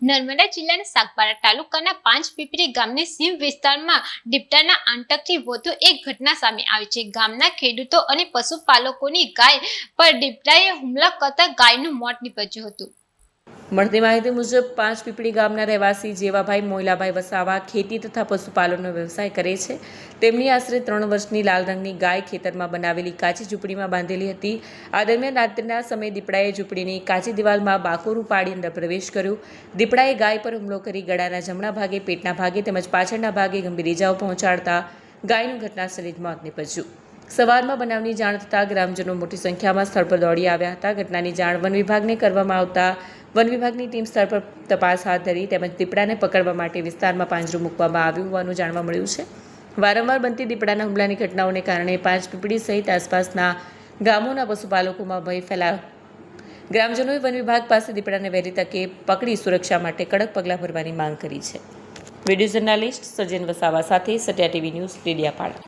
નર્મદા જિલ્લાના સાગબારા તાલુકાના પાંચપીપરી ગામની સીમ વિસ્તારમાં દીપડાના આતંકથી વધુ એક ઘટના સામે આવી છે। ગામના ખેડૂતો અને પશુપાલકોની ગાય પર દીપડાએ હુમલો કરતા ગાયનું મોત નીપજ્યું હતું। મળતી માહિતી મુજબ પાંચપીપળી ગામના રહેવાસી જેવાભાઈ મોયલાભાઈ વસાવા ખેતી તથા પશુપાલનનો વ્યવસાય કરે છે। તેમની આશરે 3 વર્ષની લાલ રંગની ગાય ખેતરમાં બનાવેલી કાચી ઝૂંપડીમાં બાંધેલી હતી। આ દરમિયાન રાત્રિના સમયે દીપડાએ ઝૂંપડીની કાચી દિવાલમાં બાકોરું પાડી અંદર પ્રવેશ કર્યો। દીપડાએ ગાય પર હુમલો કરી ગળાના જમણા ભાગે, પેટના ભાગે તેમજ પાછળના ભાગે ગંભીર ઇજાઓ પહોંચાડતા ગાયનું ઘટનાસ્થળે જ મોત નીપજ્યું। સવારમાં બનાવની જાણ થતાં ગ્રામજનો મોટી સંખ્યામાં સ્થળ પર દોડી આવ્યા હતા। ઘટનાની જાણ વન વિભાગને કરવામાં આવતા વન વિભાગની ટીમ સ્થળ પર તપાસ હાથ ધરી તેમજ દીપડાને પકડવા માટે વિસ્તારમાં પાંજરું મૂકવામાં આવ્યું હોવાનું જાણવા મળ્યું છે। વારંવાર બનતી દીપડાના હુમલાની ઘટનાઓને કારણે પાંચપીપળી સહિત આસપાસના ગામોના પશુપાલકોમાં ભય ફેલાયો। ગ્રામજનોએ વન વિભાગ પાસે દીપડાને વહેલી તકે પકડી સુરક્ષા માટે કડક પગલાં ભરવાની માંગ કરી છે। વિડીયો જર્નાલિસ્ટ સજ્જન વસાવા સાથે સત્યા ટીવી ન્યૂઝ, ડેડિયાપાડા।